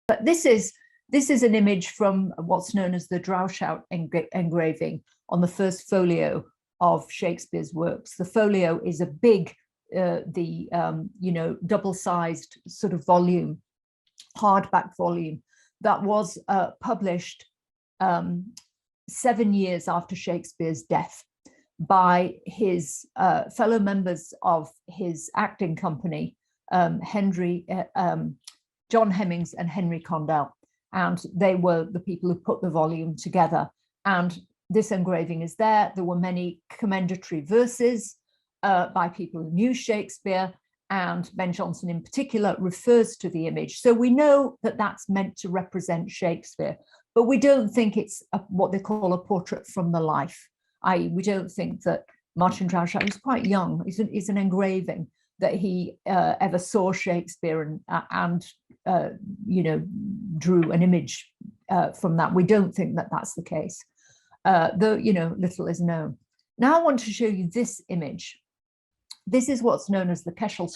But this is an image from what's known as the Droeshout engraving on the first folio of Shakespeare's works. The folio is a big, double-sized sort of volume, hardback volume that was published 7 years after Shakespeare's death by his fellow members of his acting company, John Hemmings and Henry Condell. And they were the people who put the volume together. And this engraving is there. There were many commendatory verses by people who knew Shakespeare, and Ben Jonson in particular refers to the image. So we know that that's meant to represent Shakespeare, but we don't think it's what they call a portrait from the life. I.e., we don't think that Martin Droeshout, who's quite young, is an engraving that he ever saw Shakespeare and drew an image from that. We don't think that that's the case, though, little is known. Now I want to show you this image. This is what's known as the Keshel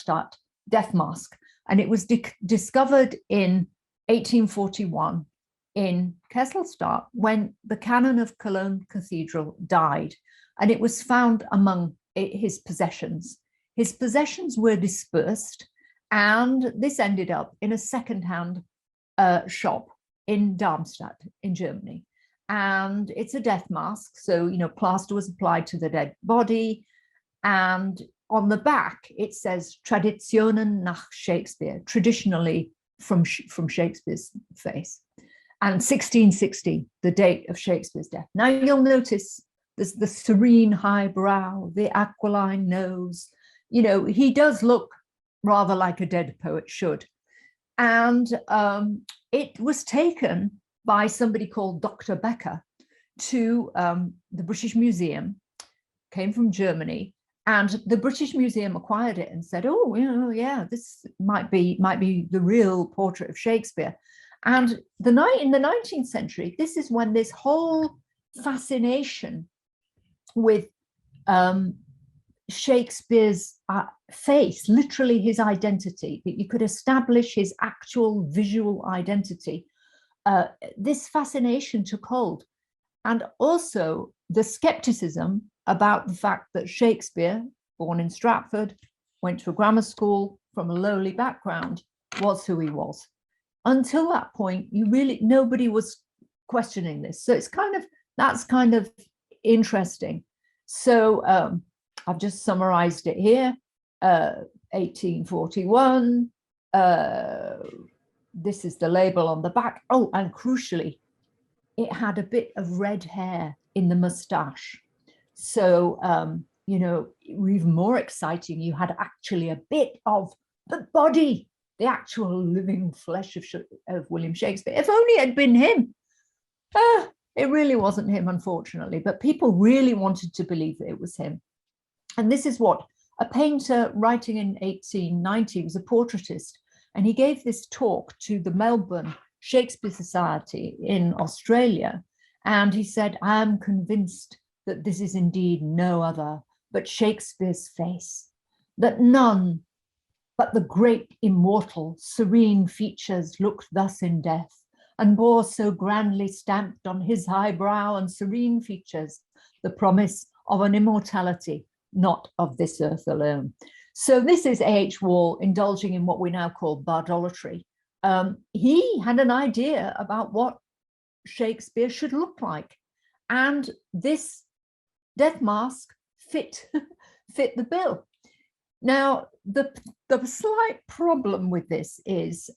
death mask, and it was discovered in 1841 in Kesselstadt when the canon of Cologne Cathedral died, and it was found among his possessions. His possessions were dispersed, and this ended up in a second-hand shop in Darmstadt in Germany. And it's a death mask, so plaster was applied to the dead body, and on the back it says Traditionen nach Shakespeare, traditionally from Shakespeare's face, and 1660, the date of Shakespeare's death. Now you'll notice there's the serene high brow, the aquiline nose. He does look rather like a dead poet should. And it was taken by somebody called Dr. Becker to the British Museum, came from Germany, and the British Museum acquired it and said, oh, yeah, this might be the real portrait of Shakespeare. And in the 19th century, this is when this whole fascination with Shakespeare's face, literally his identity, that you could establish his actual visual identity, this fascination took hold. And also the skepticism about the fact that Shakespeare, born in Stratford, went to a grammar school from a lowly background, was who he was. Until that point, nobody was questioning this. So that's kind of interesting. So I've just summarized it here. 1841. This is the label on the back. Oh, and crucially, it had a bit of red hair in the mustache. So, even more exciting, you had actually a bit of the body, the actual living flesh of William Shakespeare. If only it had been him. It really wasn't him, unfortunately, but people really wanted to believe that it was him. And this is what a painter writing in 1890 was a portraitist, and he gave this talk to the Melbourne Shakespeare Society in Australia. And he said, I am convinced that this is indeed no other but Shakespeare's face, that none but the great immortal serene features looked thus in death, and bore so grandly stamped on his high brow and serene features the promise of an immortality not of this earth alone. So this is A.H. Wall indulging in what we now call bardolatry. He had an idea about what Shakespeare should look like, and this death mask fit the bill. Now, the slight problem with this is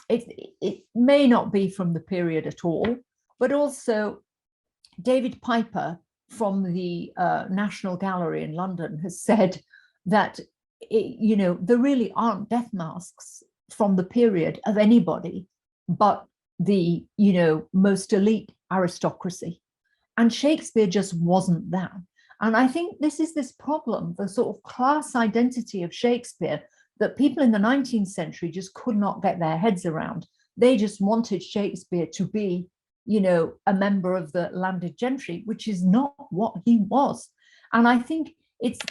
it may not be from the period at all, but also David Piper from the National Gallery in London has said that, there really aren't death masks from the period of anybody but the, most elite aristocracy. And Shakespeare just wasn't that. And I think this is this problem, the sort of class identity of Shakespeare that people in the 19th century just could not get their heads around. They just wanted Shakespeare to be, a member of the landed gentry, which is not what he was. And I think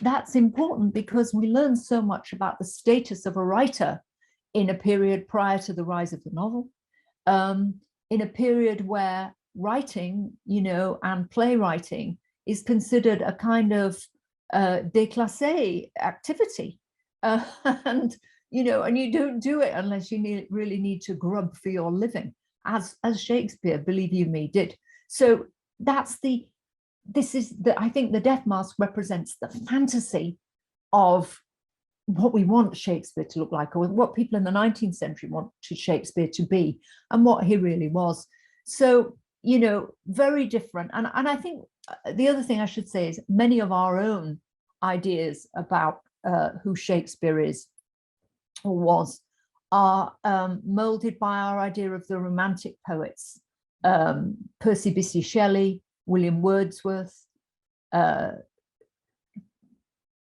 that's important because we learn so much about the status of a writer in a period prior to the rise of the novel, in a period where writing, and playwriting is considered a kind of déclassé activity. And you don't do it unless you really need to grub for your living, as Shakespeare, believe you me, did. So I think the Death Mask represents the fantasy of what we want Shakespeare to look like, or what people in the 19th century wanted Shakespeare to be, and what he really was. So, very different. And I think the other thing I should say is many of our own ideas about who Shakespeare is or was are molded by our idea of the Romantic poets, Percy Bysshe Shelley, William Wordsworth,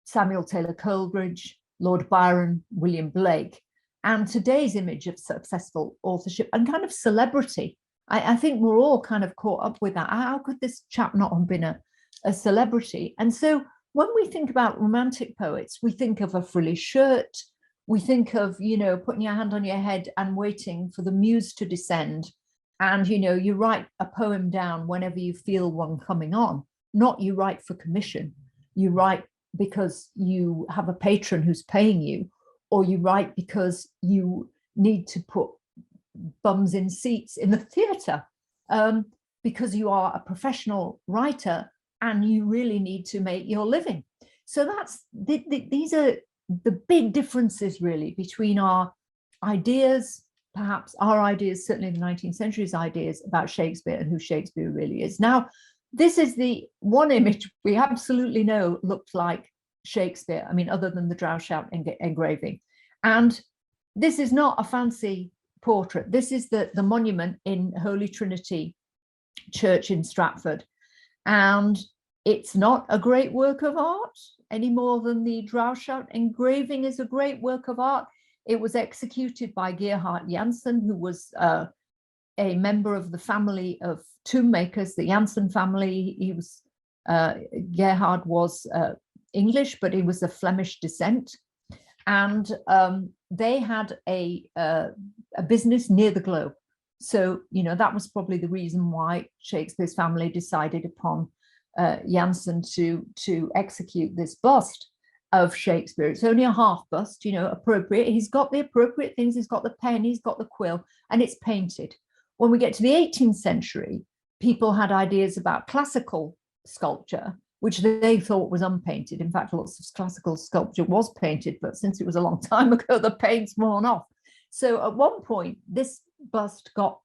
Samuel Taylor Coleridge, Lord Byron, William Blake, and today's image of successful authorship and kind of celebrity. I think we're all kind of caught up with that. How could this chap not have been a celebrity? And so when we think about Romantic poets, we think of a frilly shirt. We think of, putting your hand on your head and waiting for the muse to descend. And, you write a poem down whenever you feel one coming on, not you write for commission. You write because you have a patron who's paying you, or you write because you need to put bums in seats in the theatre, because you are a professional writer and you really need to make your living. So these are the big differences really between our ideas, perhaps our ideas, certainly the 19th century's ideas about Shakespeare, and who Shakespeare really is. Now, this is the one image we absolutely know looked like Shakespeare, I mean, other than the Droeshout engraving. And this is not a fancy portrait. This is the monument in Holy Trinity Church in Stratford. And it's not a great work of art any more than the Droeshout engraving is a great work of art. It was executed by Gerhard Jansen, who was a member of the family of tomb makers, the Jansen family. He was Gerhard was English, but he was of Flemish descent, and they had a business near the globe. So that was probably the reason why Shakespeare's family decided upon Jansen to execute this bust of Shakespeare. It's only a half bust, appropriate. He's got the appropriate things. He's got the pen, he's got the quill, and it's painted. When we get to the 18th century, people had ideas about classical sculpture, which they thought was unpainted. In fact, lots of classical sculpture was painted, but since it was a long time ago, the paint's worn off. So at one point, this bust got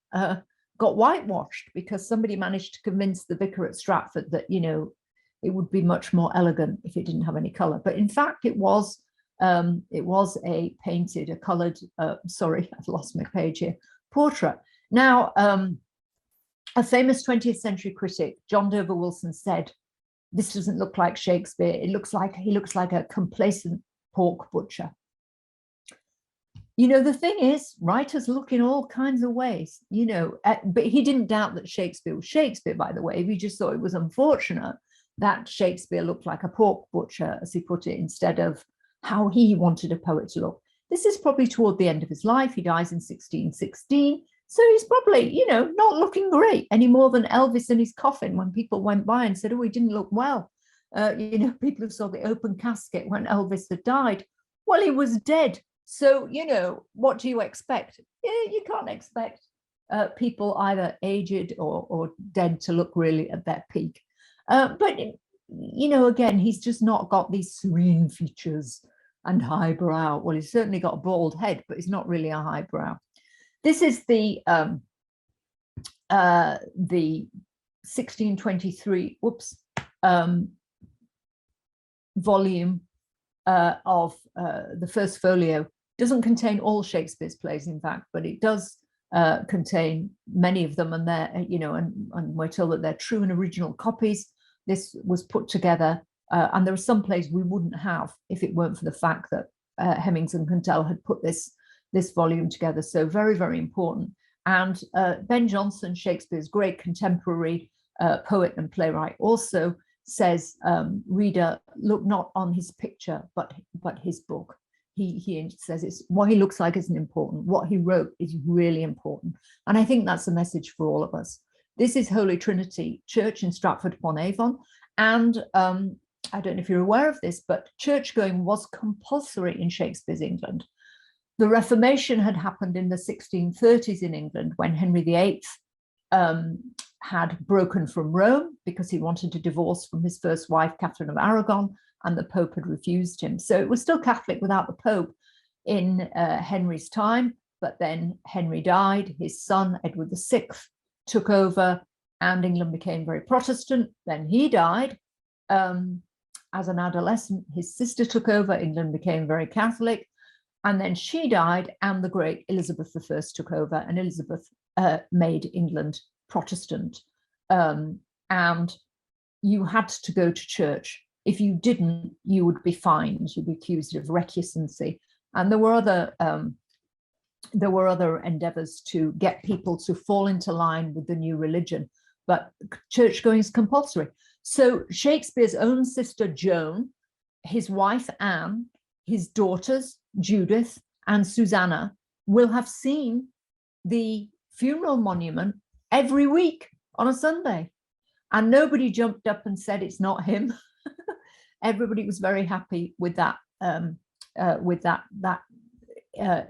whitewashed because somebody managed to convince the vicar at Stratford that, it would be much more elegant if it didn't have any color. But in fact, it was a painted, a colored, sorry, I've lost my page here, portrait. Now, a famous 20th century critic, John Dover Wilson, said, "This doesn't look like Shakespeare. He looks like a complacent pork butcher." The thing is, writers look in all kinds of ways, but he didn't doubt that Shakespeare was Shakespeare, by the way. He just thought it was unfortunate that Shakespeare looked like a pork butcher, as he put it, instead of how he wanted a poet to look. This is probably toward the end of his life. He dies in 1616. So he's probably, not looking great any more than Elvis in his coffin when people went by and said, oh, he didn't look well. People who saw the open casket when Elvis had died. Well, he was dead. So, what do you expect? You can't expect people either aged or dead to look really at their peak. But, again, he's just not got these serene features and highbrow. Well, he's certainly got a bald head, but he's not really a highbrow. This is the 1623 volume of the first folio. Doesn't contain all Shakespeare's plays, in fact, but it does contain many of them, and they're, and we're told that they're true and original copies. This was put together, and there are some plays we wouldn't have if it weren't for the fact that Hemmings and Kuntell had put this volume together. So very, very important. And Ben Jonson, Shakespeare's great contemporary poet and playwright, also says, reader, look not on his picture, but his book. he says it's what he looks like isn't important. What he wrote is really important. And I think that's a message for all of us. This is Holy Trinity Church in Stratford-upon-Avon. And I don't know if you're aware of this, but church going was compulsory in Shakespeare's England. The Reformation had happened in the 1630s in England when Henry VIII had broken from Rome because he wanted a divorce from his first wife, Catherine of Aragon, and the Pope had refused him. So it was still Catholic without the Pope in Henry's time, but then Henry died, his son, Edward VI, took over, and England became very Protestant. Then he died. As an adolescent, his sister took over, England became very Catholic, and then she died, and the great Elizabeth I took over, and Elizabeth made England Protestant. And you had to go to church. If you didn't, you would be fined, you'd be accused of recusancy. And there were other endeavors to get people to fall into line with the new religion, but church going is compulsory. So Shakespeare's own sister Joan, his wife Anne, his daughters Judith and Susanna will have seen the funeral monument every week on a Sunday, and nobody jumped up and said it's not him. Everybody was very happy with that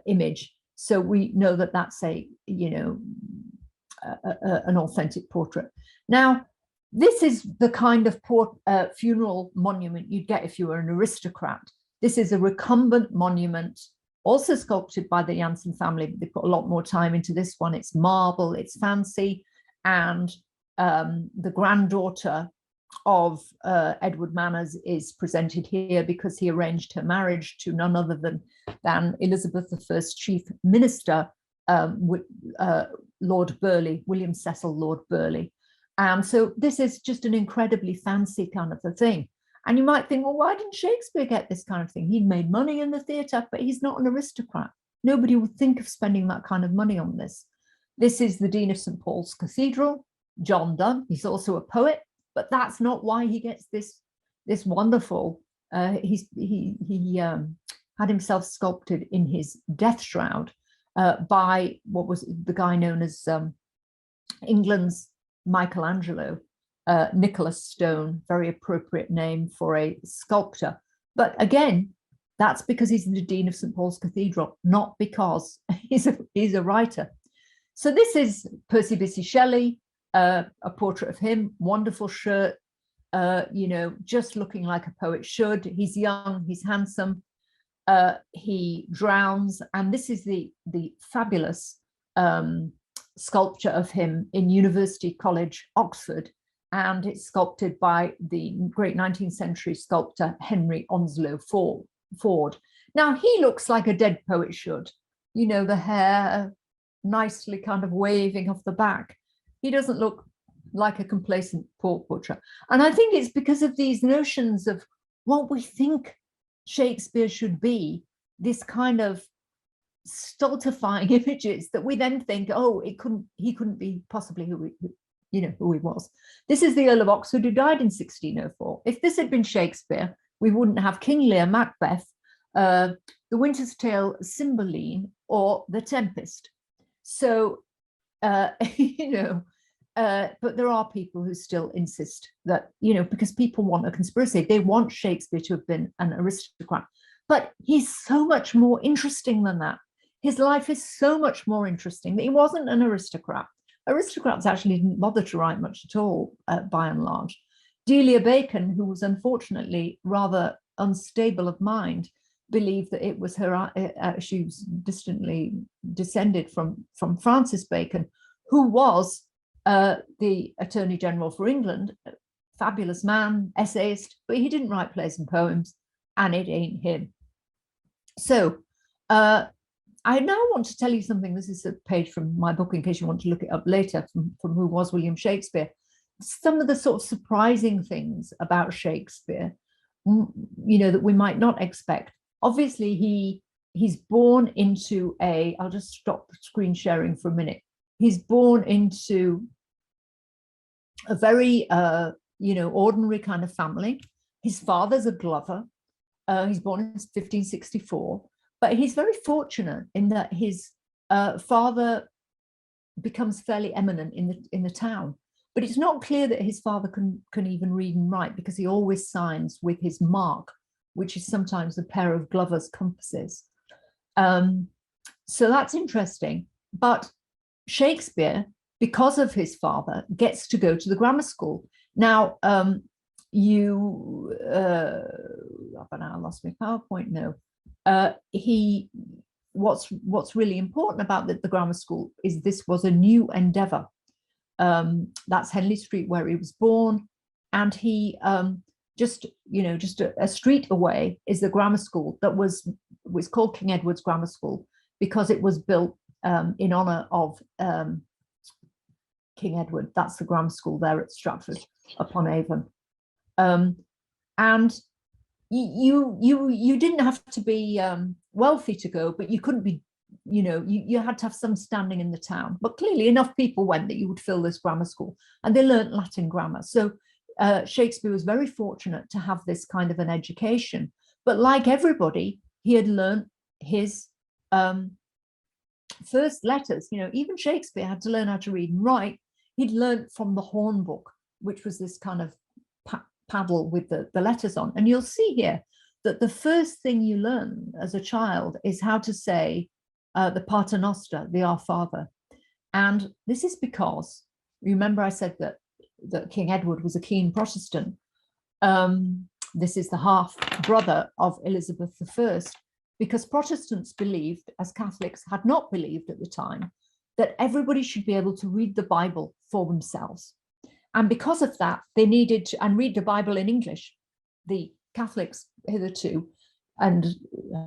image. So we know that that's an authentic portrait. Now, this is the kind of funeral monument you'd get if you were an aristocrat. This is a recumbent monument, also sculpted by the Jansen family. They put a lot more time into this one. It's marble, it's fancy, and the granddaughter of Edward Manners is presented here because he arranged her marriage to none other than Elizabeth I's chief minister, Lord Burleigh, William Cecil Lord Burleigh. So this is just an incredibly fancy kind of a thing. And you might think, well, why didn't Shakespeare get this kind of thing? He'd made money in the theatre, but he's not an aristocrat. Nobody would think of spending that kind of money on this. This is the Dean of St. Paul's Cathedral, John Donne. He's also a poet, but that's not why he gets this wonderful. He had himself sculpted in his death shroud by what was the guy known as England's Michelangelo, Nicholas Stone, very appropriate name for a sculptor. But again, that's because he's the Dean of St. Paul's Cathedral, not because he's a writer. So this is Percy Bysshe Shelley, a portrait of him, wonderful shirt, just looking like a poet should. He's young, he's handsome, he drowns, and this is the fabulous sculpture of him in University College, Oxford, and it's sculpted by the great 19th century sculptor Henry Onslow Ford. Now, he looks like a dead poet should, the hair nicely kind of waving off the back. He doesn't look like a complacent portrait. And I think it's because of these notions of what we think Shakespeare should be, this kind of stultifying images that we then think, oh, he couldn't be possibly who he was. This is the Earl of Oxford, who died in 1604. If this had been Shakespeare, we wouldn't have King Lear, Macbeth, The Winter's Tale, Cymbeline, or The Tempest. So, but there are people who still insist that, because people want a conspiracy, they want Shakespeare to have been an aristocrat. But he's so much more interesting than that. His life is so much more interesting that he wasn't an aristocrat. Aristocrats actually didn't bother to write much at all, by and large. Delia Bacon, who was unfortunately rather unstable of mind, believed that it was her, she was distantly descended from Francis Bacon, who was the Attorney General for England, fabulous man, essayist, but he didn't write plays and poems, and it ain't him. So I now want to tell you something. This is a page from my book in case you want to look it up later, from Who Was William Shakespeare. Some of the sort of surprising things about Shakespeare, that we might not expect. Obviously, he's born into I'll just stop screen sharing for a minute. He's born into a very, ordinary kind of family. His father's a glover. He's born in 1564. But he's very fortunate in that his father becomes fairly eminent in the town. But it's not clear that his father can even read and write, because he always signs with his mark, which is sometimes a pair of Glover's compasses. So that's interesting. But Shakespeare, because of his father, gets to go to the grammar school. Now, I lost my PowerPoint. No, what's really important about the grammar school is this was a new endeavor. That's Henley Street, where he was born, and he just a street away is the grammar school that was called King Edward's Grammar School, because it was built in honor of King Edward. That's the grammar school there at Stratford-upon-Avon. And you didn't have to be wealthy to go, but you couldn't be, you had to have some standing in the town. But clearly enough people went that you would fill this grammar school, and they learnt Latin grammar. So Shakespeare was very fortunate to have this kind of an education. But like everybody, he had learnt his first letters. Even Shakespeare had to learn how to read and write. He'd learnt from the horn book, which was this kind of paddle with the letters on. And you'll see here that the first thing you learn as a child is how to say the Pater Noster, the Our Father. And this is because, remember I said that King Edward was a keen Protestant. This is the half brother of Elizabeth I, because Protestants believed, as Catholics had not believed at the time, that everybody should be able to read the Bible for themselves. And because of that, they needed to read the Bible in English. The Catholics hitherto, and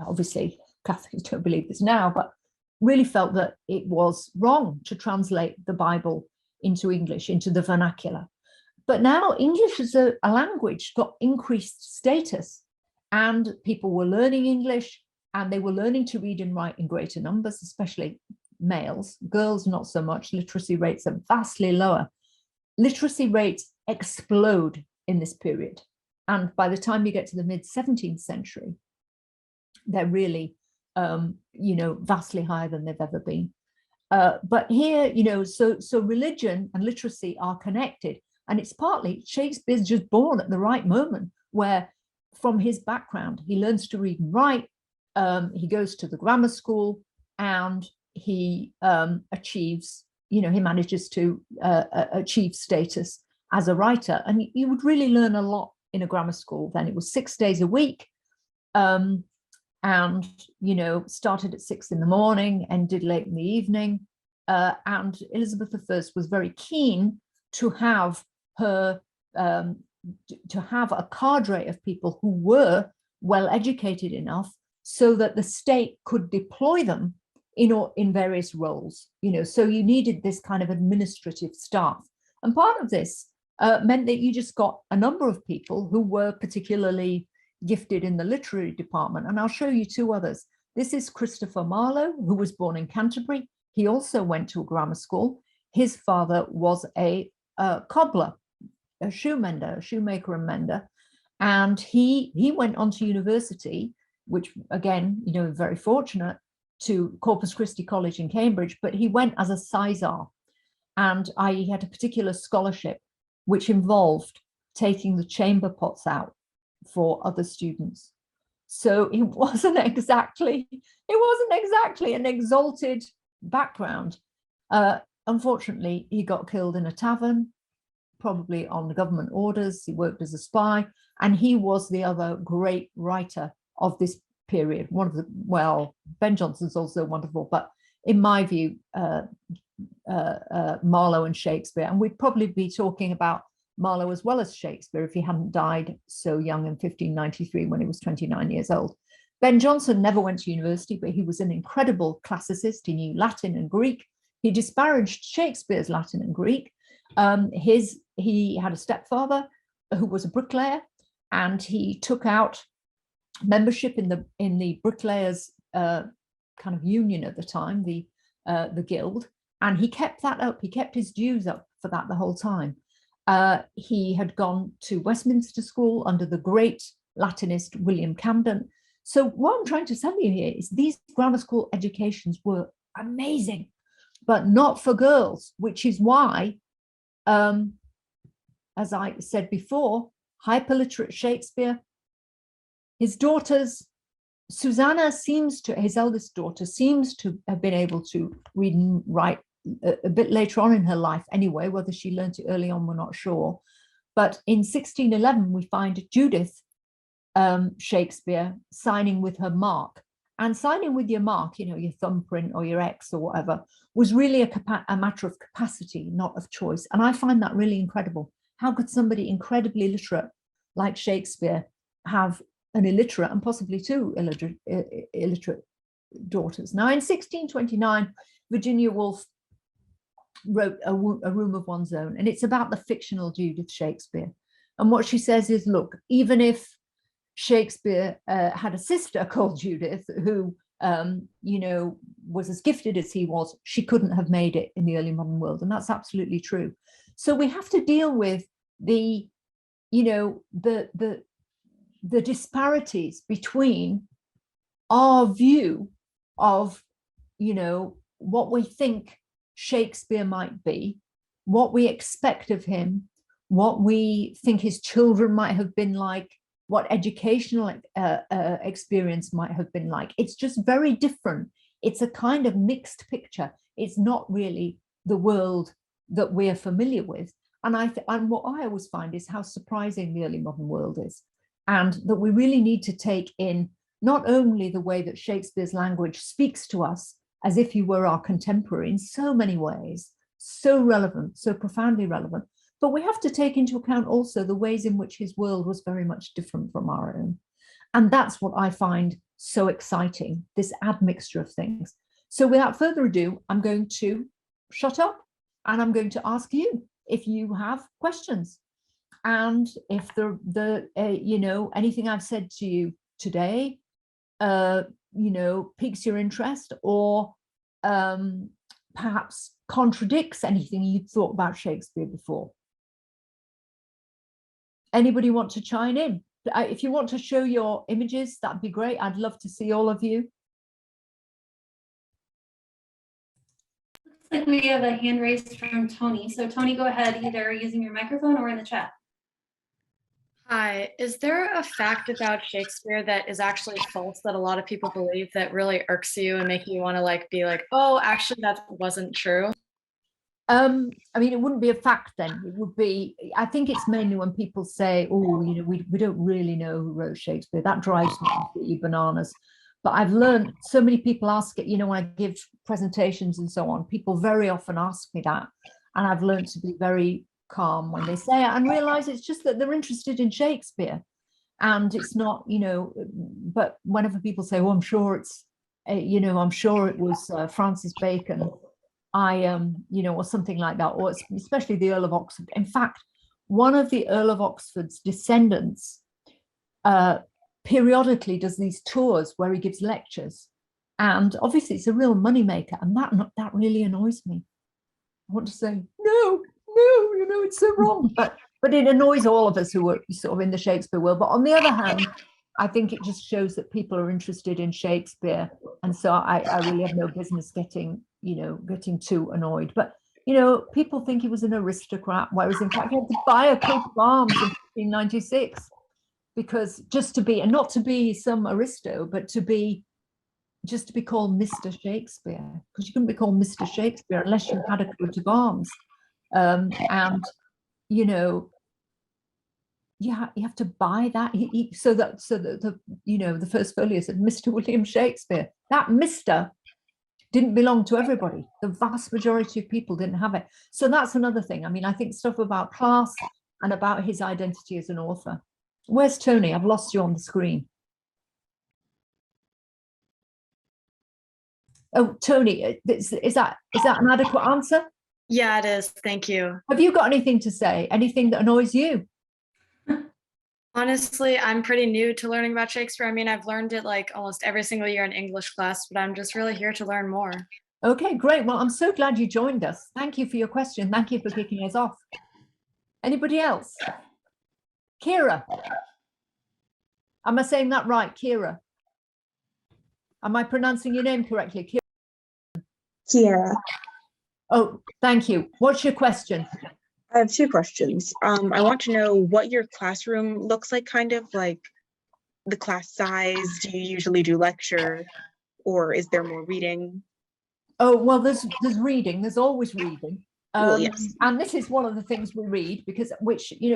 obviously Catholics don't believe this now, but really felt that it was wrong to translate the Bible into English, into the vernacular. But now English as a language got increased status, and people were learning English, and they were learning to read and write in greater numbers, especially males. Girls, not so much. Literacy rates are vastly lower. Literacy rates explode in this period. And by the time you get to the mid-17th century, they're really, vastly higher than they've ever been. But here, so religion and literacy are connected. And it's partly Shakespeare's just born at the right moment, where from his background, he learns to read and write. He goes to the grammar school, and he achieves, he manages to achieve status as a writer. And you would really learn a lot in a grammar school then. It was 6 days a week, and, started at 6 in the morning, ended late in the evening. And Elizabeth I was very keen to have her, to have a cadre of people who were well educated enough so that the state could deploy them in various roles, so you needed this kind of administrative staff. And part of this meant that you just got a number of people who were particularly gifted in the literary department. And I'll show you two others. This is Christopher Marlowe, who was born in Canterbury. He also went to a grammar school. His father was a cobbler, a shoemaker and mender. And he went on to university, which again, very fortunate, to Corpus Christi College in Cambridge, but he went as a sizar, and he had a particular scholarship which involved taking the chamber pots out for other students. So it wasn't exactly an exalted background. Unfortunately, he got killed in a tavern, probably on government orders. He worked as a spy, and he was the other great writer of this period. Ben Jonson's also wonderful, but in my view, Marlowe and Shakespeare, and we'd probably be talking about Marlowe as well as Shakespeare if he hadn't died so young in 1593 when he was 29 years old. Ben Jonson never went to university, but he was an incredible classicist. He knew Latin and Greek. He disparaged Shakespeare's Latin and Greek. He had a stepfather who was a bricklayer, and he took out membership in the bricklayers kind of union at the time, the guild, and he kept that up. He kept his dues up for that the whole time. He had gone to Westminster School under the great Latinist William Camden. So what I'm trying to tell you here is these grammar school educations were amazing, but not for girls, which is why, as I said before, hyperliterate Shakespeare, his daughters, Susanna seems to, his eldest daughter, seems to have been able to read and write a bit later on in her life anyway. Whether she learned it early on, we're not sure. But in 1611, we find Judith Shakespeare signing with her mark. And signing with your mark, you know, your thumbprint or your X or whatever, was really a matter of capacity, not of choice. And I find that really incredible. How could somebody incredibly literate like Shakespeare have an illiterate and possibly two illiterate daughters? Now, in 1629, Virginia Woolf wrote a Room of One's Own, and it's about the fictional Judith Shakespeare. And what she says is, look, even if Shakespeare had a sister called Judith who, you know, was as gifted as he was, she couldn't have made it in the early modern world. And that's absolutely true. So we have to deal with the, you know, the disparities between our view of, you know, what we think Shakespeare might be, what we expect of him, what we think his children might have been like, what educational experience might have been like. It's just very different. It's a kind of mixed picture. It's not really the world that we're familiar with. And what I always find is how surprising the early modern world is, and that we really need to take in not only the way that Shakespeare's language speaks to us as if he were our contemporary in so many ways, so relevant, so profoundly relevant, but we have to take into account also the ways in which his world was very much different from our own. And that's what I find so exciting, this admixture of things. So without further ado, I'm going to shut up and I'm going to ask you if you have questions. And if you know, anything I've said to you today, you know, piques your interest, or perhaps contradicts anything you'd thought about Shakespeare before. Anybody want to chime in? If you want to show your images, that'd be great. I'd love to see all of you. Looks like we have a hand raised from Tony. So Tony, go ahead, either using your microphone or in the chat. Hi, is there a fact about Shakespeare that is actually false that a lot of people believe that really irks you and make you want to like be like, oh, actually that wasn't true? I mean, it wouldn't be a fact then. It would be, I think it's mainly when people say, oh, you know, we don't really know who wrote Shakespeare. That drives me completely bananas. But I've learned, so many people ask it, you know, when I give presentations and so on, people very often ask me that. And I've learned to be very calm when they say it and realize it's just that they're interested in Shakespeare. And it's not, you know, but whenever people say, oh, I'm sure it's, you know, I'm sure it was Francis Bacon, you know, or something like that, or especially the Earl of Oxford. In fact, one of the Earl of Oxford's descendants periodically does these tours where he gives lectures, and obviously it's a real moneymaker, and that really annoys me. I want to say, no, you know, it's so wrong, but it annoys all of us who are sort of in the Shakespeare world. But on the other hand, I think it just shows that people are interested in Shakespeare, and so I really have no business getting too annoyed. But you know, people think he was an aristocrat, whereas in fact he had to buy a coat of arms in 1596 because just to be, and not to be some aristo, but to be just to be called Mr. Shakespeare, because you couldn't be called Mr. Shakespeare unless you had a coat of arms. And you know, you have to buy that. So that the you know, the first folio said Mr. William Shakespeare. That Mr. didn't belong to everybody. The vast majority of people didn't have it. So that's another thing. I mean, I think stuff about class and about his identity as an author. Where's Tony? I've lost you on the screen. Oh, Tony, is that an adequate answer? Yeah, it is. Thank you. Have you got anything to say? Anything that annoys you? Honestly, I'm pretty new to learning about Shakespeare. I mean, I've learned it like almost every single year in English class, but I'm just really here to learn more. Okay, great. Well, I'm so glad you joined us. Thank you for your question. Thank you for kicking us off. Anybody else? Kira. Am I saying that right, Kira? Am I pronouncing your name correctly? Kiera. Oh, thank you. What's your question? I have two questions. I want to know what your classroom looks like, kind of like the class size. Do you usually do lecture, or is there more reading? Oh, well, there's reading. There's always reading. Well, yes. And this is one of the things we read, because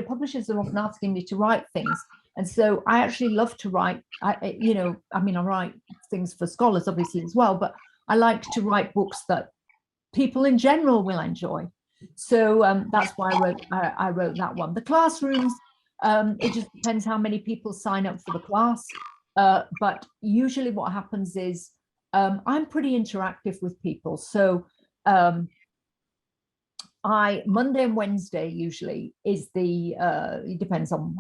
publishers are often asking me to write things. And so I actually love to write. I write things for scholars, obviously, as well, but I like to write books that people in general will enjoy. So that's why I wrote that one. The classrooms, it just depends how many people sign up for the class. But usually what happens is I'm pretty interactive with people. So Monday and Wednesday usually is it depends on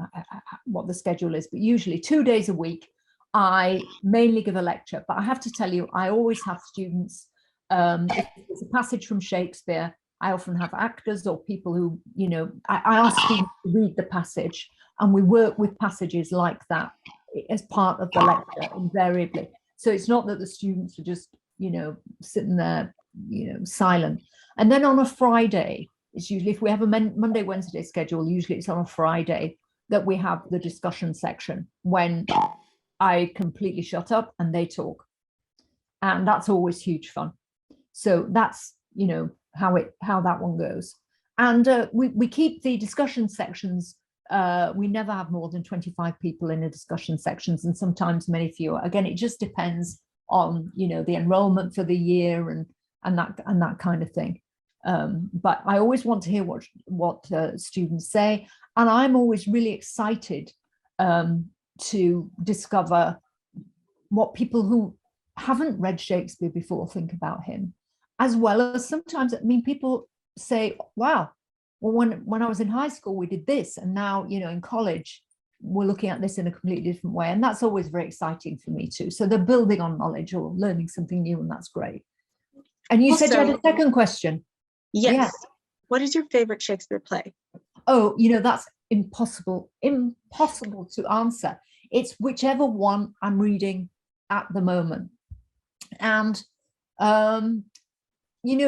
what the schedule is, but usually 2 days a week, I mainly give a lecture. But I have to tell you, I always have students, if it's a passage from Shakespeare, I often have actors or people who, I ask students to read the passage, and we work with passages like that as part of the lecture invariably. So it's not that the students are just, sitting there, silent. And then on a Friday, it's usually, if we have a Monday, Wednesday schedule, usually it's on a Friday that we have the discussion section, when I completely shut up and they talk. And that's always huge fun. So that's, how that one goes. And we keep the discussion sections. We never have more than 25 people in the discussion sections, and sometimes many fewer. Again, it just depends on, the enrollment for the year and that kind of thing. But I always want to hear what students say, and I'm always really excited to discover what people who haven't read Shakespeare before think about him, as well as sometimes, people say, wow, well, when I was in high school, we did this, and now, in college, we're looking at this in a completely different way. And that's always very exciting for me too. So they're building on knowledge or learning something new, and that's great. And you said you had a second question. Yes. Yeah. What is your favorite Shakespeare play? Oh, that's impossible to answer. It's whichever one I'm reading at the moment. And,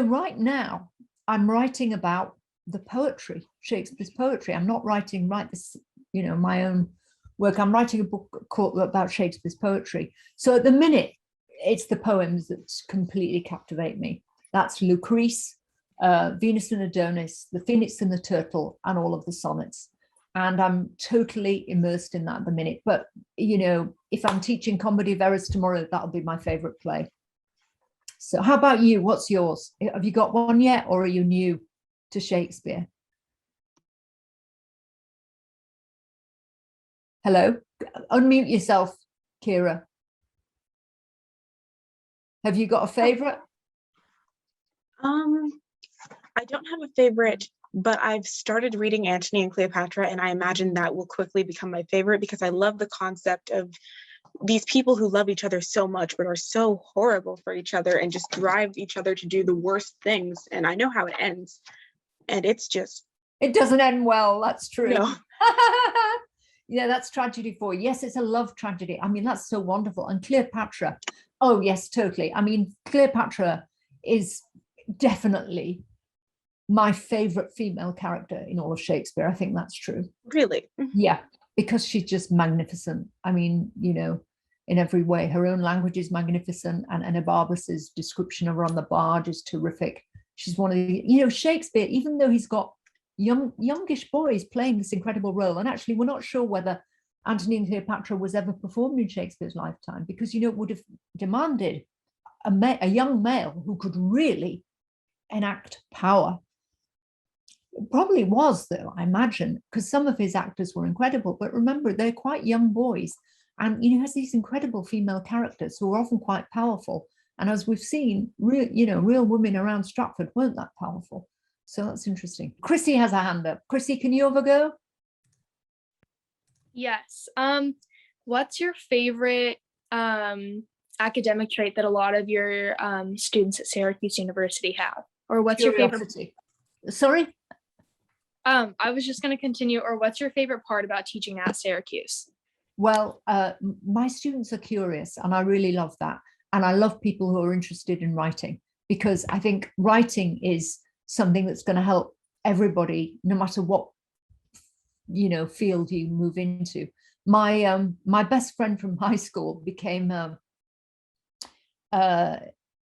right now I'm writing about the poetry, Shakespeare's poetry. I'm not writing my own work. I'm writing a book about Shakespeare's poetry. So at the minute, it's the poems that completely captivate me. That's Lucrece, Venus and Adonis, the Phoenix and the Turtle, and all of the sonnets. And I'm totally immersed in that at the minute. But, if I'm teaching Comedy of Errors tomorrow, that'll be my favorite play. So how about you? What's yours? Have you got one yet, or are you new to Shakespeare? Hello? Unmute yourself, Kira. Have you got a favorite? I don't have a favorite, but I've started reading Antony and Cleopatra, and I imagine that will quickly become my favorite, because I love the concept of these people who love each other so much, but are so horrible for each other and just drive each other to do the worst things. And I know how it ends. And it's just... It doesn't end well, that's true. No. Yeah, that's tragedy 4. Yes, it's a love tragedy. That's so wonderful. And Cleopatra, oh yes, totally. Cleopatra is definitely my favorite female character in all of Shakespeare. I think that's true. Really? Yeah, because she's just magnificent. In every way. Her own language is magnificent, and Anabarbarus's description of her on the barge is terrific. She's one of the, Shakespeare, even though he's got youngish boys playing this incredible role, and actually we're not sure whether Antony and Cleopatra was ever performed in Shakespeare's lifetime, because it would have demanded a young male who could really enact power. It probably was, though, I imagine, because some of his actors were incredible, but remember, they're quite young boys, and he has these incredible female characters who are often quite powerful, and as we've seen, real women around Stratford weren't that powerful. So that's interesting. Chrissy has a hand up. Chrissy, can you have a go? Yes. What's your favorite academic trait that a lot of your students at Syracuse University have? Or what's your favorite? Sorry? I was just going to continue. Or what's your favorite part about teaching at Syracuse? Well, my students are curious, and I really love that. And I love people who are interested in writing, because I think writing is something that's going to help everybody, no matter what, you know, field you move into. My best friend from high school became a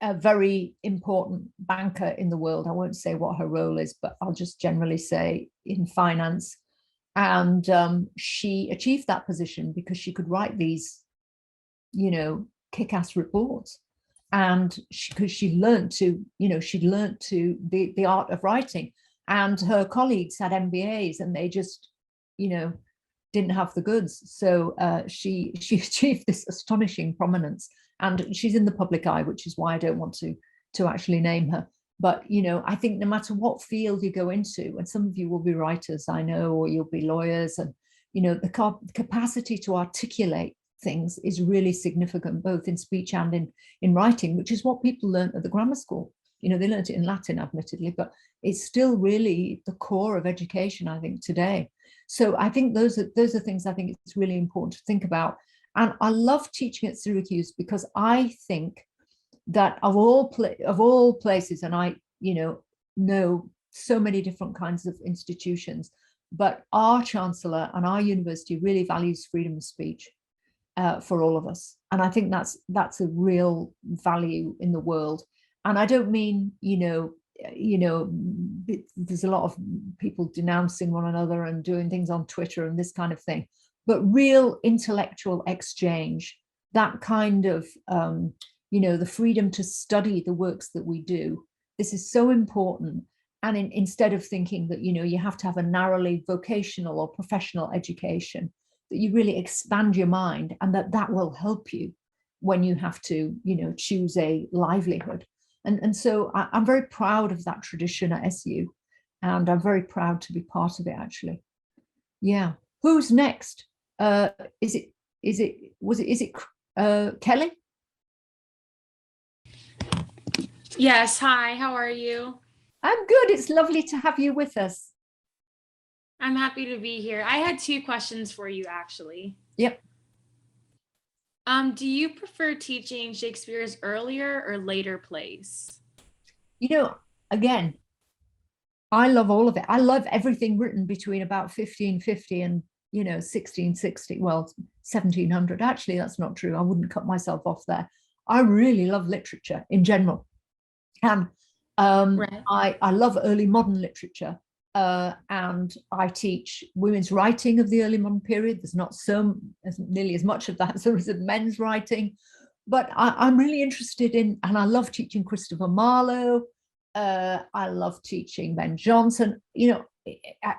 very important banker in the world. I won't say what her role is, but I'll just generally say in finance. And she achieved that position because she could write these, you know, kick-ass reports. And because she learned to, you know, she'd learned to the art of writing. And her colleagues had MBAs and they just, you know, didn't have the goods. So she achieved this astonishing prominence. And she's in the public eye, which is why I don't want to actually name her. But, you know, I think no matter what field you go into, and some of you will be writers, I know, or you'll be lawyers, and, you know, the capacity to articulate things is really significant, both in speech and in writing, which is what people learned at the grammar school. You know, they learned it in Latin, admittedly, but it's still really the core of education, I think, today. So I think those are things I think it's really important to think about. And I love teaching at Syracuse because I think that of all places, and I, you know so many different kinds of institutions, but our chancellor and our university really values freedom of speech for all of us. And I think that's a real value in the world. And I don't mean, you know, there's a lot of people denouncing one another and doing things on Twitter and this kind of thing, but real intellectual exchange, that kind of, you know, the freedom to study the works that we do. This is so important. And instead of thinking that, you know, you have to have a narrowly vocational or professional education, that you really expand your mind, and that will help you when you have to, you know, choose a livelihood. And so I'm very proud of that tradition at SU, and I'm very proud to be part of it, actually. Yeah. Who's next? Is it Kelly? Yes, hi, how are you? I'm good. It's lovely to have you with us. I'm happy to be here. I had two questions for you, actually. Yep. Do you prefer teaching Shakespeare's earlier or later plays? You know, again, I love all of it. I love everything written between about 1550 and, you know, 1660, well, 1700. Actually, that's not true. I wouldn't cut myself off there. I really love literature in general. And Right. I love early modern literature. And I teach women's writing of the early modern period. There's not nearly as much of that as there is of men's writing, but I'm really interested in, and I love teaching Christopher Marlowe. I love teaching Ben Jonson. You know,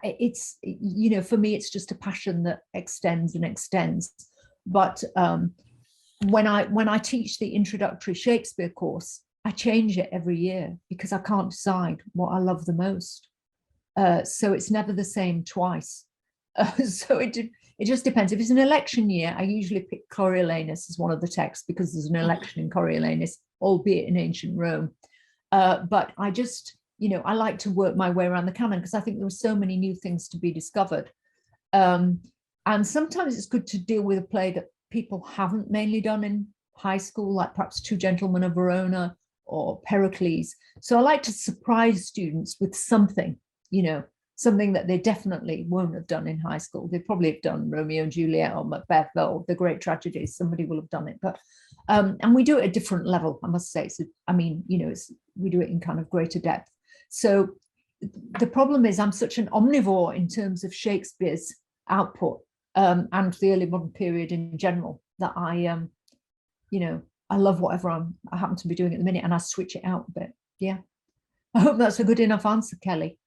it's, you know, for me, it's just a passion that extends and extends. But when I teach the introductory Shakespeare course, I change it every year because I can't decide what I love the most. So it's never the same twice. So it just depends. If it's an election year, I usually pick Coriolanus as one of the texts because there's an election in Coriolanus, albeit in ancient Rome. But I just, you know, I like to work my way around the canon because I think there are so many new things to be discovered. And sometimes it's good to deal with a play that people haven't mainly done in high school, like perhaps Two Gentlemen of Verona or Pericles. So I like to surprise students with something, you know, something that they definitely won't have done in high school. They probably have done Romeo and Juliet or Macbeth or the great tragedies. Somebody will have done it, but and we do it at a different level, I must say. So I mean, you know, we do it in kind of greater depth. So the problem is I'm such an omnivore in terms of Shakespeare's output and the early modern period in general that I you know, I love whatever I happen to be doing at the minute, and I switch it out a bit. Yeah. I hope that's a good enough answer, Kelly.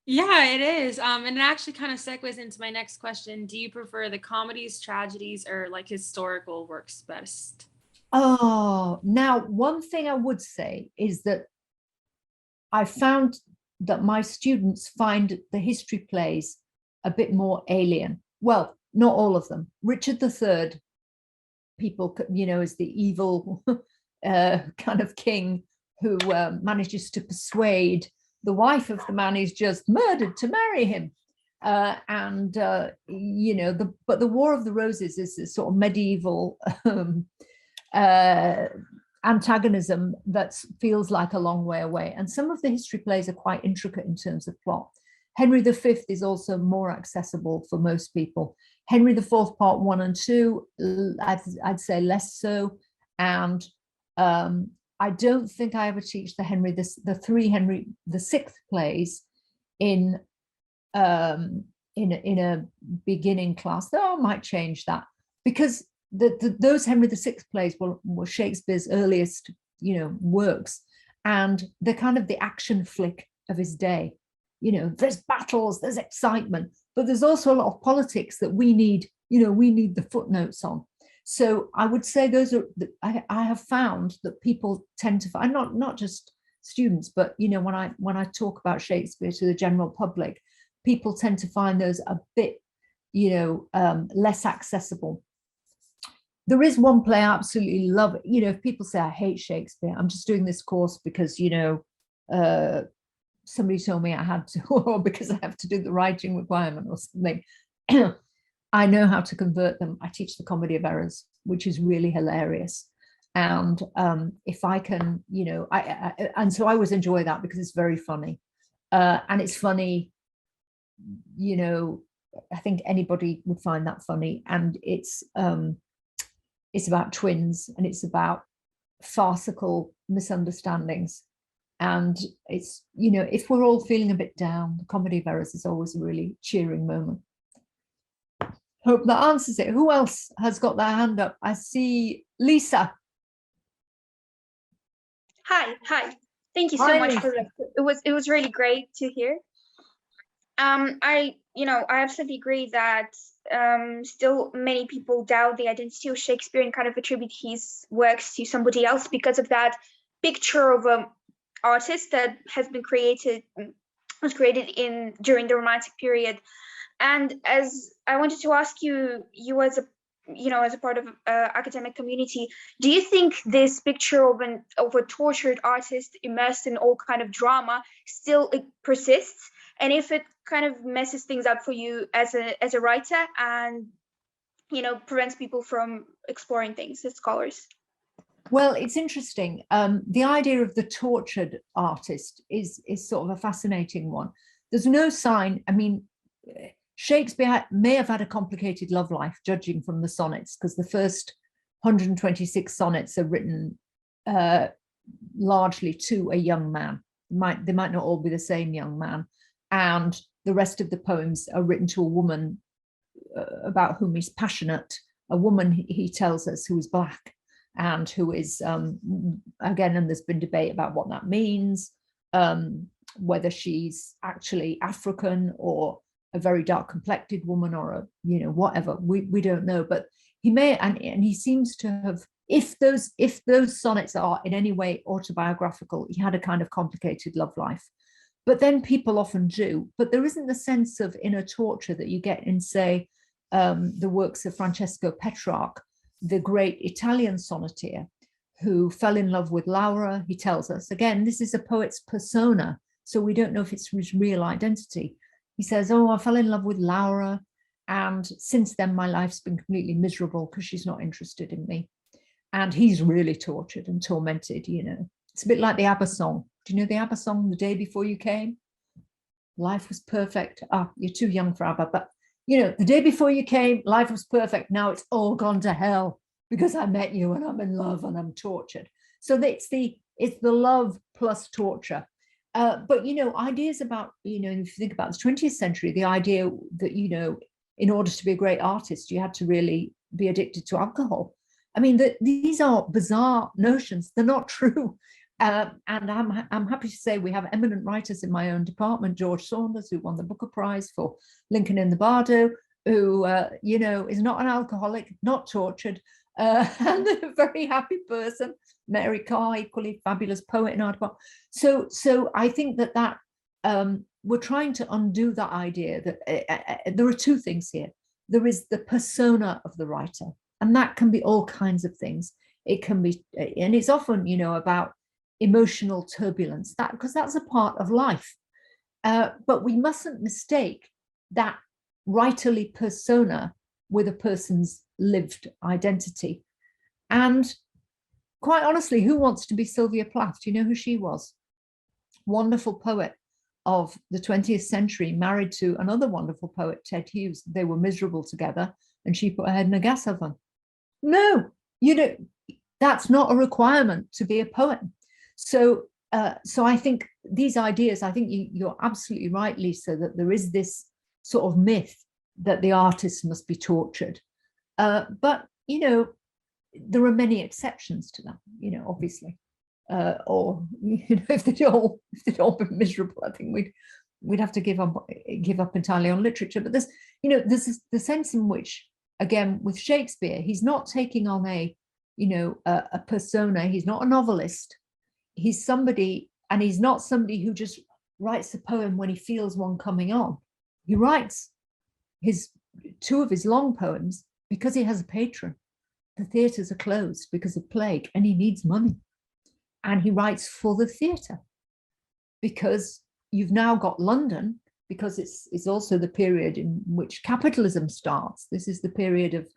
Yeah, it is. And it actually kind of segues into my next question. Do you prefer the comedies, tragedies, or like historical works best? Oh, now one thing I would say is that I found that my students find the history plays a bit more alien. Well, not all of them. Richard III, people, you know, is the evil kind of king who manages to persuade the wife of the man he's just murdered to marry him. You know, but the War of the Roses is this sort of medieval antagonism that feels like a long way away. And some of the history plays are quite intricate in terms of plot. Henry V is also more accessible for most people. Henry IV part 1 and 2, I'd say less so. And I don't think I ever teach the 3 Henry VI plays in a beginning class, though I might change that, because those Henry VI plays were Shakespeare's earliest, works, and they're kind of the action flick of his day. There's battles, there's excitement, but there's also a lot of politics that we need the footnotes on. So I would say those are, I have found that people tend to find, not just students, but when I talk about Shakespeare to the general public, people tend to find those a bit, less accessible. There is one play I absolutely love. If people say I hate Shakespeare, I'm just doing this course because, somebody told me I had to, or because I have to do the writing requirement or something. I know how to convert them. I teach the comedy of errors, which is really hilarious. And if I can, and so I always enjoy that because it's very funny. And it's funny, I think anybody would find that funny. And it's about twins, and it's about farcical misunderstandings. And it's, if we're all feeling a bit down, the comedy of errors is always a really cheering moment. Hope that answers it. Who else has got their hand up? I see Lisa. Hi. Thank you so much for that. It was really great to hear. I absolutely agree that still many people doubt the identity of Shakespeare and kind of attribute his works to somebody else because of that picture of an artist that was created during the Romantic period. And as I wanted to ask you as a part of academic community, do you think this picture of a tortured artist immersed in all kind of drama still persists? And if it kind of messes things up for you as a writer and prevents people from exploring things as scholars? Well, it's interesting. The idea of the tortured artist is sort of a fascinating one. There's no sign. I mean, Shakespeare may have had a complicated love life, judging from the sonnets, because the first 126 sonnets are written largely to a young man. They might not all be the same young man. And the rest of the poems are written to a woman about whom he's passionate, a woman, he tells us, who is Black and who is, again, and there's been debate about what that means, whether she's actually African or a very dark complected woman or a, whatever, we don't know. But he may, and he seems to have, if those sonnets are in any way autobiographical, he had a kind of complicated love life. But then people often do, but there isn't the sense of inner torture that you get in, say, the works of Francesco Petrarch, the great Italian sonneteer, who fell in love with Laura. He tells us, again, this is a poet's persona, so we don't know if it's his real identity. He says, oh, I fell in love with Laura, and since then my life's been completely miserable because she's not interested in me. And he's really tortured and tormented, It's a bit like the ABBA song. Do you know the ABBA song, The Day Before You Came? Life was perfect. You're too young for ABBA, but the day before you came, life was perfect. Now it's all gone to hell because I met you and I'm in love and I'm tortured. So it's the love plus torture. But ideas about, if you think about the 20th century, the idea that, in order to be a great artist, you had to really be addicted to alcohol. I mean, these are bizarre notions. They're not true. And I'm happy to say we have eminent writers in my own department, George Saunders, who won the Booker Prize for Lincoln in the Bardo, who, is not an alcoholic, not tortured, and a very happy person. Mary Carr, equally fabulous poet in our department. So I think that we're trying to undo that idea that there are two things here. There is the persona of the writer, and that can be all kinds of things. It can be, and it's often, about emotional turbulence, because that's a part of life. But we mustn't mistake that writerly persona with a person's lived identity. And quite honestly, who wants to be Sylvia Plath? Do you know who she was? Wonderful poet of the 20th century, married to another wonderful poet, Ted Hughes. They were miserable together, and she put her head in a gas oven. No, you know, that's not a requirement to be a poet. So I think these ideas, I think you're absolutely right, Lisa, that there is this sort of myth that the artist must be tortured. But, you know, there are many exceptions to that, you know, obviously. Or, you know, if they'd all been miserable, I think we'd have to give up entirely on literature. But there's, you know, there's the sense in which, again, with Shakespeare, he's not taking on a persona. He's not a novelist. He's somebody, and he's not somebody who just writes a poem when he feels one coming on. He writes two of his long poems because he has a patron. The theatres are closed because of plague, and he needs money. And he writes for the theatre because you've now got London, because it's also the period in which capitalism starts. This is the period of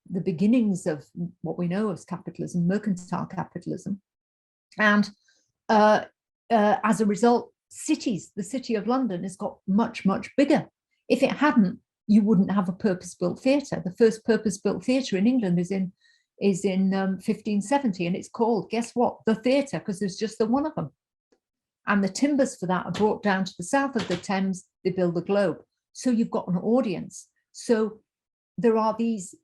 the beginnings of what we know as capitalism, mercantile capitalism. And as a result, the city of London has got much, much bigger. If it hadn't, you wouldn't have a purpose-built theatre. The first purpose-built theatre in England is in 1570, and it's called, guess what, the theatre, because there's just the one of them. And the timbers for that are brought down to the south of the Thames. They build the Globe. So you've got an audience. So there are these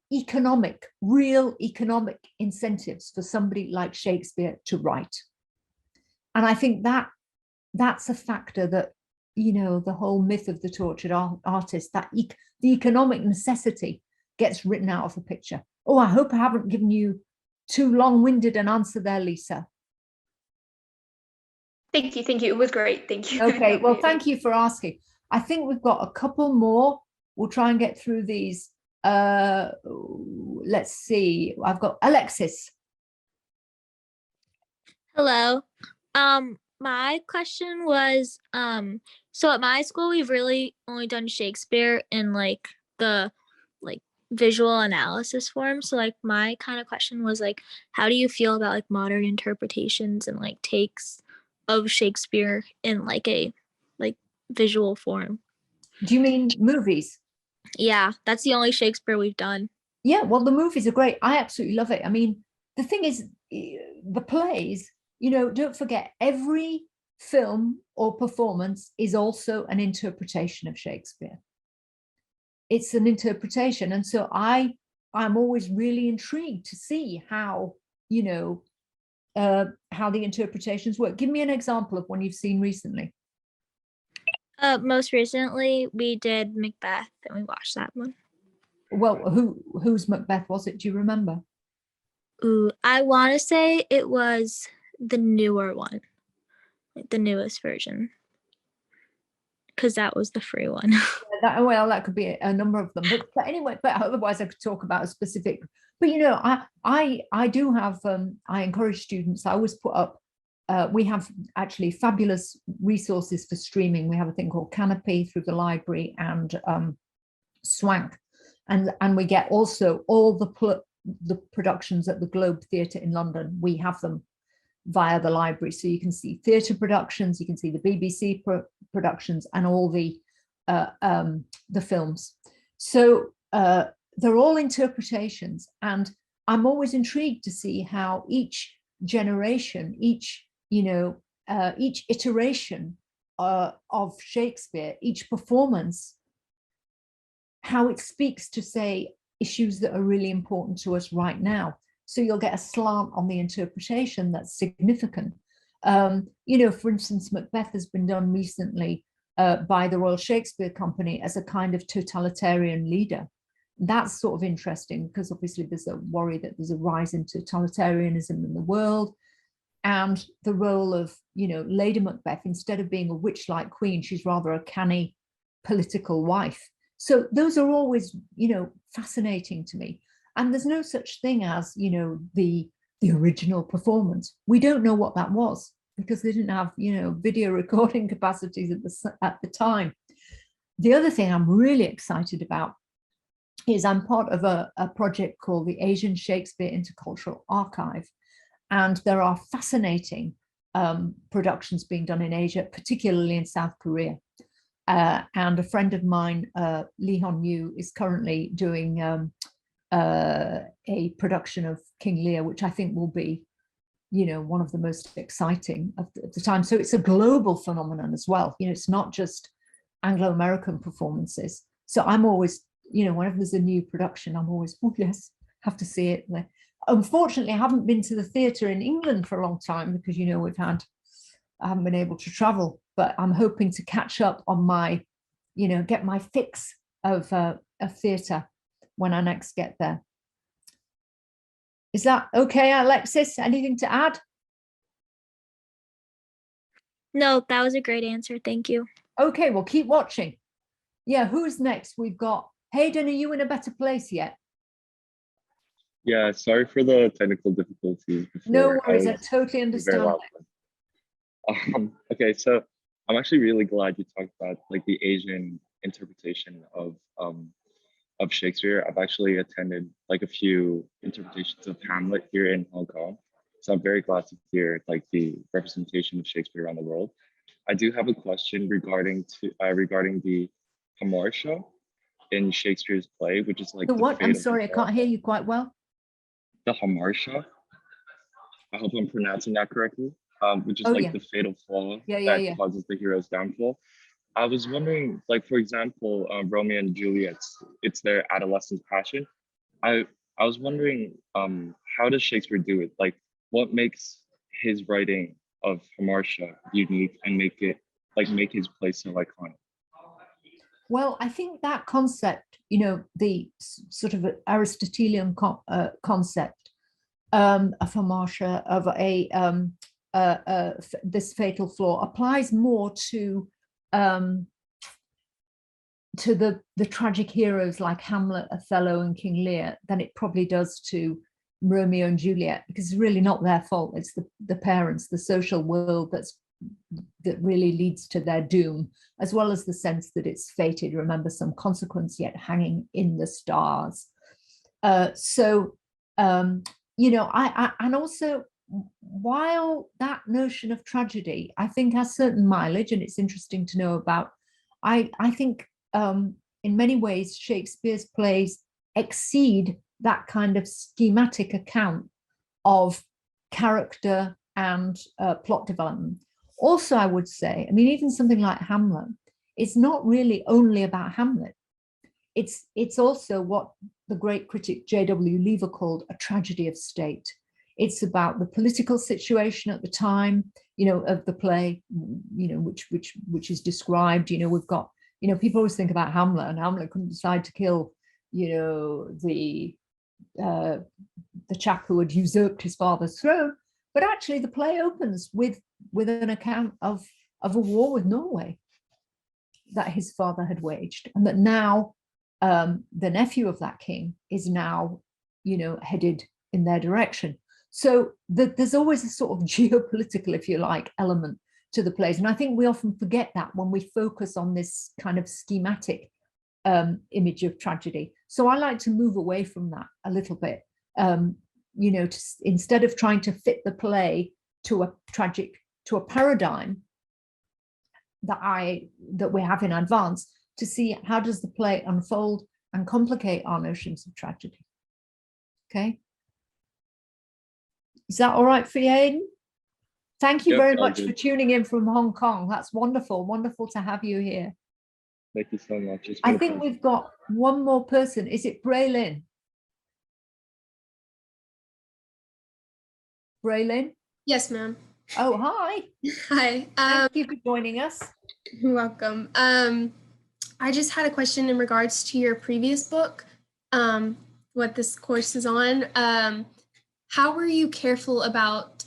real economic incentives for somebody like Shakespeare to write. And I think that's a factor that, you know, the whole myth of the tortured artist, that the economic necessity gets written out of the picture. Oh, I hope I haven't given you too long-winded an answer there, Lisa. Thank you. It was great. Thank you. Okay, well, thank you for asking. I think we've got a couple more. We'll try and get through these. Let's see. I've got Alexis. Hello. My question was, so at my school, we've really only done Shakespeare in like the visual analysis form. So like my kind of question was like, how do you feel about like modern interpretations and like takes of Shakespeare in like a visual form? Do you mean movies? Yeah, that's the only Shakespeare we've done. Yeah, well, the movies are great. I absolutely love it. I mean, the thing is, the plays, you know, don't forget, every film or performance is also an interpretation of Shakespeare. It's an interpretation. And so I'm always really intrigued to see how, you know, how the interpretations work. Give me an example of one you've seen recently. Most recently, we did Macbeth, and we watched that one. Well, whose Macbeth was it? Do you remember? Ooh, I want to say it was the newer one, like the newest version, because that was the free one. That could be a number of them, but anyway, but otherwise I could talk about a specific. But you know, I do have. I encourage students. I always put up. We have actually fabulous resources for streaming. We have a thing called Canopy through the library and Swank, and we get also all the productions at the Globe Theatre in London. We have them via the library, so you can see theatre productions, you can see the BBC productions, and all the films. So they're all interpretations, and I'm always intrigued to see how each generation, each iteration of Shakespeare, each performance, how it speaks to, say, issues that are really important to us right now. So you'll get a slant on the interpretation that's significant. You know, for instance, Macbeth has been done recently by the Royal Shakespeare Company as a kind of totalitarian leader. That's sort of interesting because obviously there's a worry that there's a rise in totalitarianism in the world. And the role of, you know, Lady Macbeth, instead of being a witch-like queen, she's rather a canny political wife. So those are always, you know, fascinating to me. And there's no such thing as, you know, the original performance. We don't know what that was because they didn't have, you know, video recording capacities at the time. The other thing I'm really excited about is I'm part of a project called the Asian Shakespeare Intercultural Archive. And there are fascinating productions being done in Asia, particularly in South Korea. And a friend of mine, Lee Hon Yu, is currently doing a production of King Lear, which I think will be, one of the most exciting of the time. So it's a global phenomenon as well. It's not just Anglo-American performances. So I'm always, whenever there's a new production, I'm always, oh yes, have to see it. Unfortunately, I haven't been to the theatre in England for a long time because, I haven't been able to travel, but I'm hoping to catch up on my, get my fix of theatre when I next get there. Is that okay, Alexis? Anything to add? No, that was a great answer. Thank you. Okay, well, keep watching. Yeah, who's next? We've got Hayden. Are you in a better place yet? Yeah, sorry for the technical difficulties before. No worries, I totally understand. Okay, so I'm actually really glad you talked about like the Asian interpretation of Shakespeare. I've actually attended like a few interpretations of Hamlet here in Hong Kong. So I'm very glad to hear like the representation of Shakespeare around the world. I do have a question regarding the Hamartia in Shakespeare's play, which is like The what? I'm fate of sorry, I the can't hear you quite well. The Hamartia. I hope I'm pronouncing that correctly. Which is Oh, like yeah. the fatal flaw Yeah. that causes the hero's downfall. I was wondering, like, for example, Romeo and Juliet, it's their adolescent passion. I was wondering, how does Shakespeare do it? Like, what makes his writing of Hamartia unique and make his play so iconic? Well, I think that concept, the sort of Aristotelian concept of Hamartia, of this fatal flaw, applies more to the tragic heroes like Hamlet, Othello, and King Lear than it probably does to Romeo and Juliet, because it's really not their fault. It's the parents, the social world that really leads to their doom, as well as the sense that it's fated. Remember, some consequence yet hanging in the stars. And also, while that notion of tragedy, I think, has certain mileage, and it's interesting to know about, I think in many ways Shakespeare's plays exceed that kind of schematic account of character and plot development. Also, I would say, even something like Hamlet, it's not really only about Hamlet. It's also what the great critic J.W. Leaver called a tragedy of state. It's about the political situation at the time, of the play, which is described. We've got, people always think about Hamlet, and Hamlet couldn't decide to kill, the chap who had usurped his father's throne. But actually, the play opens with an account of a war with Norway that his father had waged, and that now the nephew of that king is now, headed in their direction. So there's always a sort of geopolitical, if you like, element to the plays. And I think we often forget that when we focus on this kind of schematic image of tragedy. So I like to move away from that a little bit, instead of trying to fit the play to a paradigm that we have in advance, to see how does the play unfold and complicate our notions of tragedy. Okay. Is that all right for you, Aidan? Thank you very much for tuning in from Hong Kong. That's wonderful. Wonderful to have you here. Thank you so much. I think we've got one more person. Is it Braylin? Braylin? Yes, ma'am. Oh, hi. Hi. Thank you for joining us. You're welcome. I just had a question in regards to your previous book, what this course is on. How were you careful about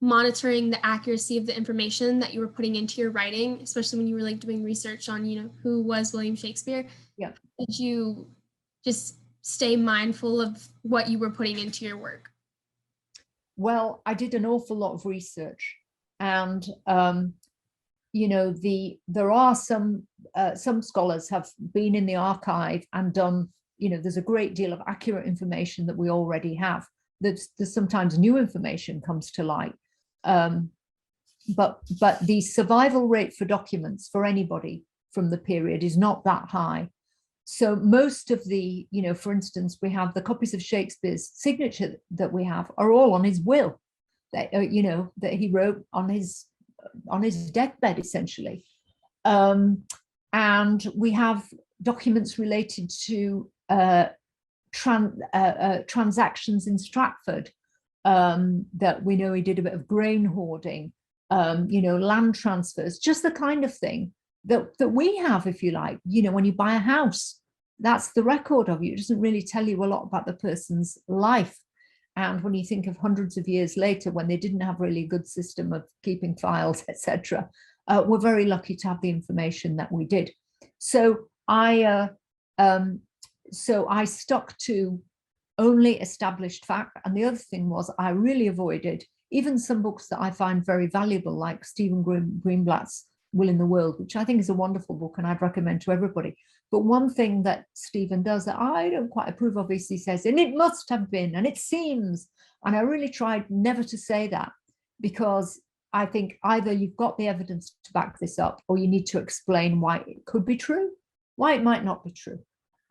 monitoring the accuracy of the information that you were putting into your writing, especially when you were like doing research on, who was William Shakespeare? Yeah. Did you just stay mindful of what you were putting into your work? Well, I did an awful lot of research, and there are some scholars have been in the archive and done, there's a great deal of accurate information that we already have. there's sometimes new information comes to light. But the survival rate for documents for anybody from the period is not that high. So most of the, for instance, we have the copies of Shakespeare's signature that we have are all on his will, that that he wrote on his deathbed, essentially. And we have documents related to transactions in Stratford, that we know he did a bit of grain hoarding, land transfers, just the kind of thing that we have, if you like. When you buy a house, that's the record of you. It doesn't really tell you a lot about the person's life. And when you think of hundreds of years later, when they didn't have really a good system of keeping files, etc., we're very lucky to have the information that we did. So I stuck to only established fact. And the other thing was, I really avoided even some books that I find very valuable, like Stephen Greenblatt's Will in the World, which I think is a wonderful book and I'd recommend to everybody. But one thing that Stephen does that I don't quite approve of is he says, and it must have been, and it seems, and I really tried never to say that, because I think either you've got the evidence to back this up, or you need to explain why it could be true, why it might not be true.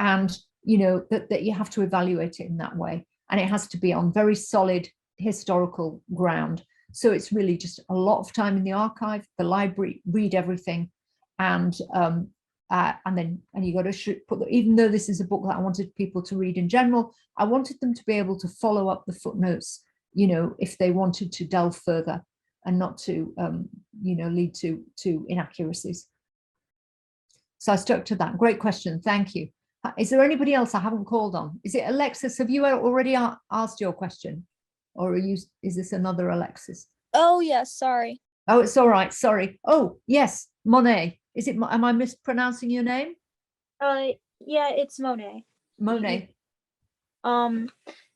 And, that you have to evaluate it in that way. And it has to be on very solid historical ground. So it's really just a lot of time in the archive, the library, read everything. And then you got to put, even though this is a book that I wanted people to read in general, I wanted them to be able to follow up the footnotes, if they wanted to delve further, and not to, lead to inaccuracies. So I stuck to that. Great question. Thank you. Is there anybody else I haven't called on? Is it Alexis? Have you already asked your question? Or is this another Alexis? Oh, yes, sorry. Oh, it's all right. Sorry. Oh, yes. Monet. Is it, am I mispronouncing your name? Yeah, it's Monet. Monet.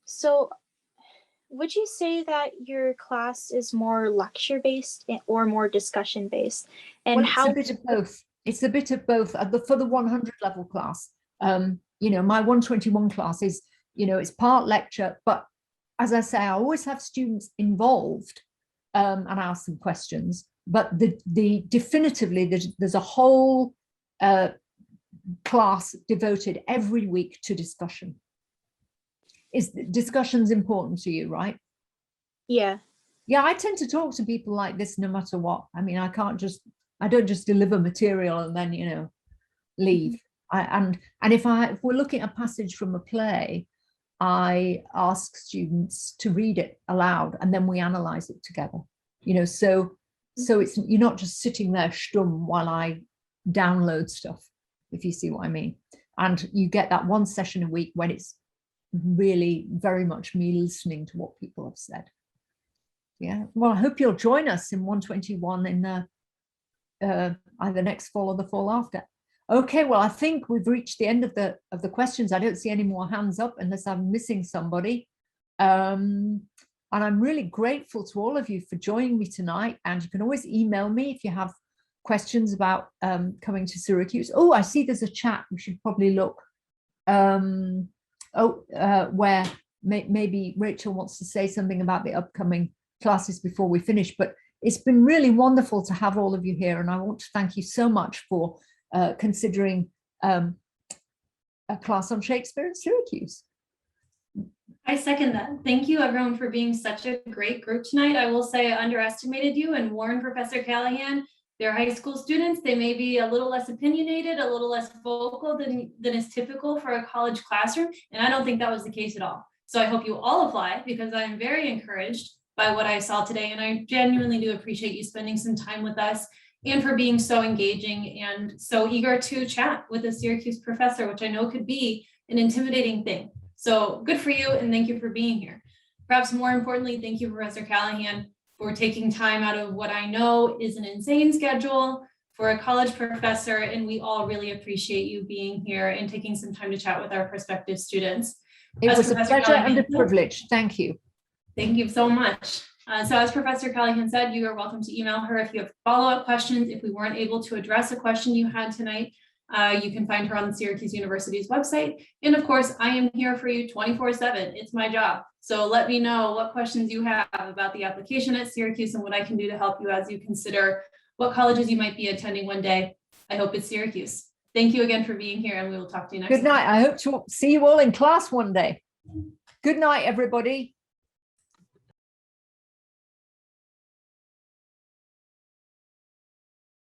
So would you say that your class is more lecture based or more discussion based? And well, it's a bit of both. It's a bit of both. For the 100 level class, my 121 class is, it's part lecture, but as I say, I always have students involved and ask them questions. But definitively, there's a whole class devoted every week to discussion. Is discussions important to you, right? Yeah. Yeah, I tend to talk to people like this no matter what. I mean, I don't just deliver material and then, leave. And if we're looking at a passage from a play, I ask students to read it aloud and then we analyze it together. So it's, you're not just sitting there stumm while I download stuff, if you see what I mean. And you get that one session a week when it's really very much me listening to what people have said. Yeah, well, I hope you'll join us in 121 in either next fall or the fall after. Okay, well, I think we've reached the end of the questions. I don't see any more hands up unless I'm missing somebody. And I'm really grateful to all of you for joining me tonight. And you can always email me if you have questions about coming to Syracuse. Oh, I see there's a chat. We should probably look. Where maybe Rachel wants to say something about the upcoming classes before we finish. But it's been really wonderful to have all of you here. And I want to thank you so much for considering a class on Shakespeare in Syracuse. I second that. Thank you everyone for being such a great group tonight. I will say I underestimated you and warned Professor Callaghan. They're high school students. They may be a little less opinionated, a little less vocal than is typical for a college classroom. And I don't think that was the case at all. So I hope you all apply, because I'm very encouraged by what I saw today. And I genuinely do appreciate you spending some time with us and for being so engaging and so eager to chat with a Syracuse professor, which I know could be an intimidating thing. So good for you, and thank you for being here. Perhaps more importantly, thank you, Professor Callaghan, for taking time out of what I know is an insane schedule for a college professor, and we all really appreciate you being here and taking some time to chat with our prospective students. It was a pleasure and a privilege. Thank you. Thank you so much. So as Professor Callaghan said, you are welcome to email her if you have follow-up questions. If we weren't able to address a question you had tonight, You can find her on Syracuse University's website. And of course, I am here for you 24/7. It's my job. So let me know what questions you have about the application at Syracuse and what I can do to help you as you consider what colleges you might be attending one day. I hope it's Syracuse. Thank you again for being here, and we will talk to you next time. Good night. I hope to see you all in class one day. Good night, everybody.